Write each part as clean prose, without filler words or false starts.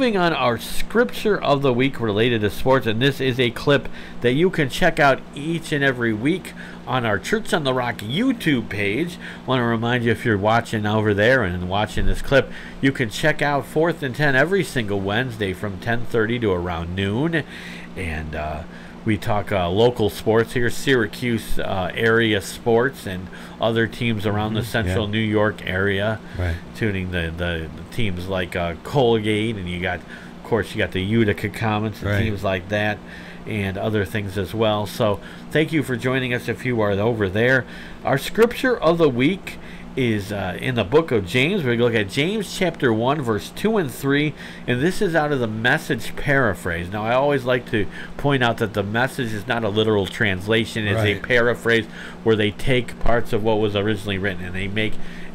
moving on, our scripture of the week related to sports, and this is a clip that you can check out each and every week on our Church on the Rock YouTube page. I want to remind you, if you're watching over there and watching this clip, you can check out 4th and 10 every single Wednesday from 10:30 to around noon. And we talk local sports here, Syracuse area sports, and other teams around the central New York area. Right. Tuning the teams like Colgate, and you got the Utica Comets and teams like that, and other things as well. So thank you for joining us if you are over there. Our scripture of the week is in the book of James. We're going to look at James chapter 1, verse 2 and 3, and this is out of the Message paraphrase. Now, I always like to point out that the Message is not a literal translation. It's a paraphrase where they take parts of what was originally written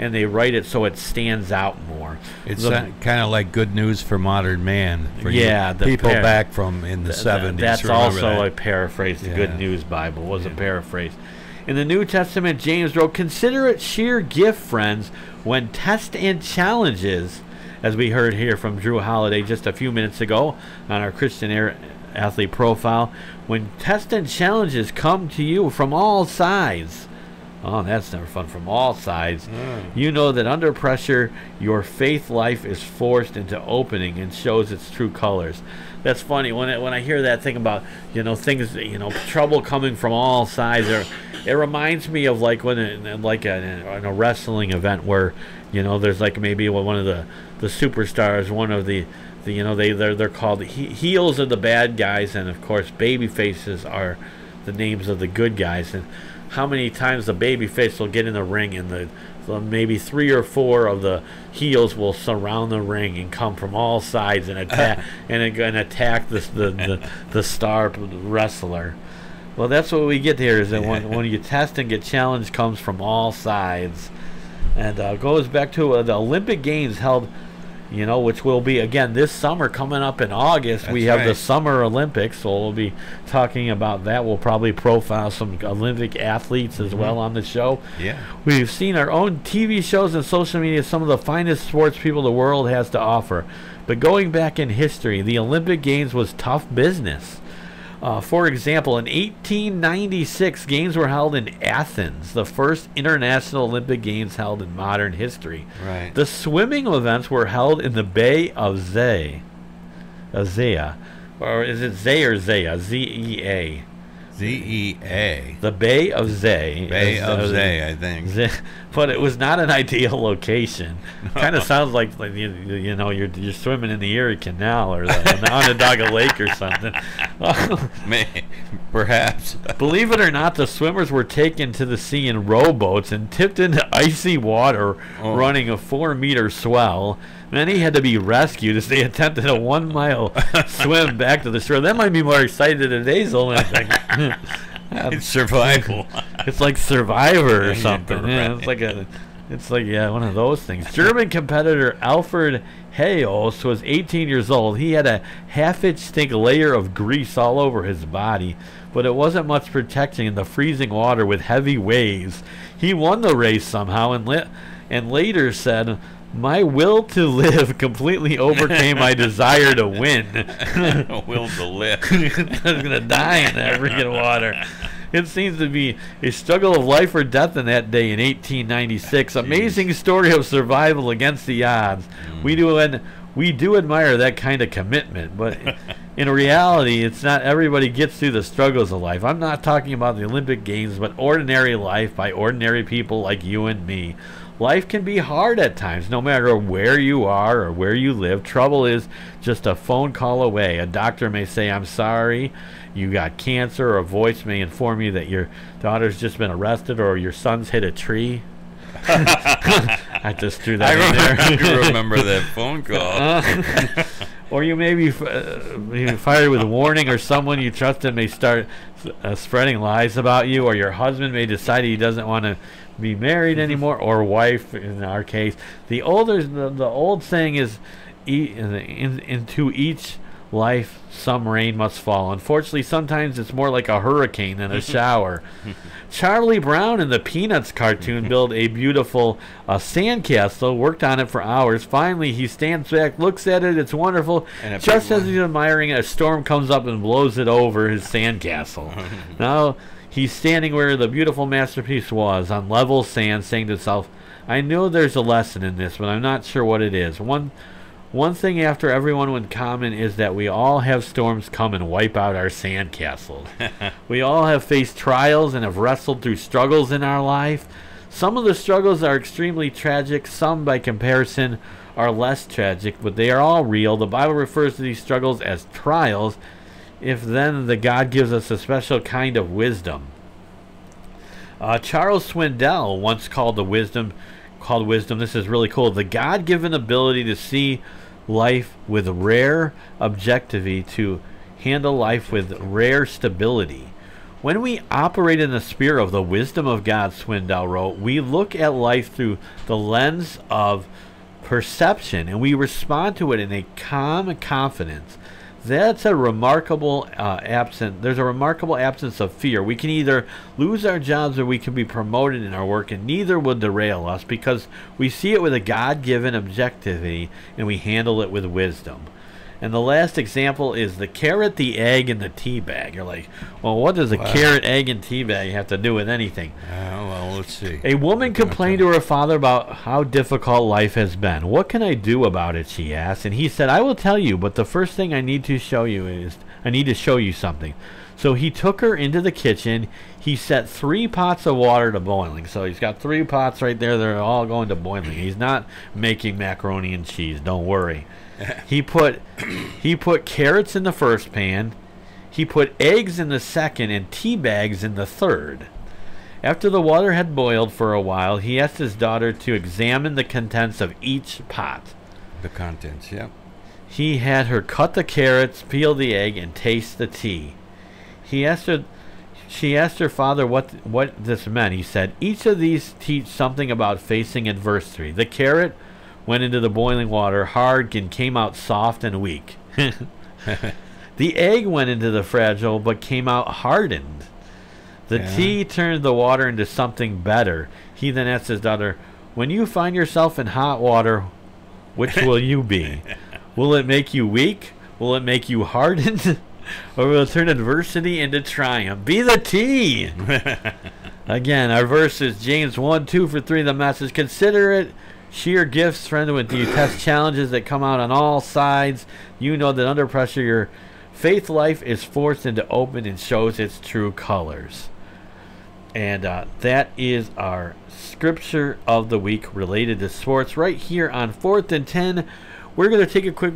and they write it so it stands out more. It's kind of like Good News for Modern Man. For people back from in the 70s. That's also a paraphrase. The Good News Bible was a paraphrase. In the New Testament, James wrote, "Consider it sheer gift, friends, when tests and challenges," as we heard here from Drew Holiday just a few minutes ago on our Christian Athlete Profile, "when tests and challenges come to you from all sides." Oh, that's never fun. From all sides. You know that under pressure, your faith life is forced into opening and shows its true colors. That's funny. When I hear that, think about, things, trouble coming from all sides. It reminds me of like when in a wrestling event where, there's like maybe one of the superstars, one of they're called heels are the bad guys, and of course baby faces are the names of the good guys. And how many times the baby face will get in the ring and maybe 3 or 4 of the heels will surround the ring and come from all sides and attack attack the star wrestler. Well, that's what we get here, is that when you test and get challenged, comes from all sides. And goes back to the Olympic Games held, which will be, again, this summer coming up in August. We have the Summer Olympics, so we'll be talking about that. We'll probably profile some Olympic athletes as well on the show. Yeah. We've seen our own TV shows and social media, some of the finest sports people the world has to offer. But going back in history, the Olympic Games was tough business. For example, in 1896, games were held in Athens, the first international Olympic Games held in modern history. Right. The swimming events were held in the Bay of Zea. Or is it Zea or Zea? Z-E-A. Z-E-A. The Bay of Zea. Bay of Zea, I think. But it was not an ideal location. Kind of sounds like you're swimming in the Erie Canal or the Onondaga Lake or something. Perhaps. Believe it or not, the swimmers were taken to the sea in rowboats and tipped into icy water running a 4-meter swell. Many had to be rescued as they attempted a 1-mile swim back to the shore. That might be more exciting than today's Olympics. It's survival. It's like Survivor or something. Yeah, it's like one of those things. German competitor Alfred Hayos was 18 years old. He had a half-inch thick layer of grease all over his body, but it wasn't much protection in the freezing water with heavy waves. He won the race somehow and later said, "My will to live completely overcame my desire to win." Will to live. I was going to die in that freaking water. It seems to be a struggle of life or death in that day in 1896. Amazing story of survival against the odds. We do admire that kind of commitment, but in reality, it's not everybody gets through the struggles of life. I'm not talking about the Olympic Games, but ordinary life by ordinary people like you and me. Life can be hard at times, no matter where you are or where you live. Trouble is just a phone call away. A doctor may say, "I'm sorry, you got cancer," or a voice may inform you that your daughter's just been arrested or your son's hit a tree. I just threw that in there. I remember that phone call. Or you may be fired with a warning, or someone you trusted may start spreading lies about you, or your husband may decide he doesn't want to be married anymore, or wife in our case. The old saying is, into each life, some rain must fall. Unfortunately, sometimes it's more like a hurricane than a shower. Charlie Brown in the Peanuts cartoon built a beautiful sandcastle, worked on it for hours. Finally, he stands back, looks at it, it's wonderful. Just as he's admiring it, a storm comes up and blows it over his sandcastle. Now, he's standing where the beautiful masterpiece was, on level sand, saying to himself, I know there's a lesson in this, but I'm not sure what it is. One thing after everyone in common is that we all have storms come and wipe out our sandcastles. We all have faced trials and have wrestled through struggles in our life. Some of the struggles are extremely tragic. Some, by comparison, are less tragic, but they are all real. The Bible refers to these struggles as trials. If then the God gives us a special kind of wisdom. Charles Swindoll once called wisdom, this is really cool, the God-given ability to see life with rare objectivity, to handle life with rare stability. When we operate in the spirit of the wisdom of God, Swindoll wrote, we look at life through the lens of perception, and we respond to it in a calm confidence. That's a remarkable there's a remarkable absence of fear. We can either lose our jobs or we can be promoted in our work, and neither will derail us because we see it with a God-given objectivity and we handle it with wisdom. And the last example is the carrot, the egg, and the tea bag. You're like, well, what does a carrot, egg, and tea bag have to do with anything? Well, let's see. A woman complained to her father about how difficult life has been. What can I do about it, she asked. And he said, I will tell you, but the first thing I need to show you something. So he took her into the kitchen. He set 3 pots of water to boiling. So he's got 3 pots right there. They're all going to boiling. He's not making macaroni and cheese. Don't worry. He put carrots in the first pan. He put eggs in the second and tea bags in the third. After the water had boiled for a while, he asked his daughter to examine the contents of each pot. The contents, yep. He had her cut the carrots, peel the egg, and taste the tea. She asked her father what this meant. He said, each of these teach something about facing adversity. The carrot went into the boiling water hard and came out soft and weak. The egg went into the fragile but came out hardened. The tea turned the water into something better. He then asked his daughter, when you find yourself in hot water, which will you be? Will it make you weak? Will it make you hardened? Or will it turn adversity into triumph? Be the tea! Again, our verse is James 1:2-3, the message. Consider it sheer gifts, friend, when you test challenges that come out on all sides. You know that under pressure your faith life is forced into open and shows its true colors. And that is our scripture of the week related to sports right here on 4th and 10. We're going to take a quick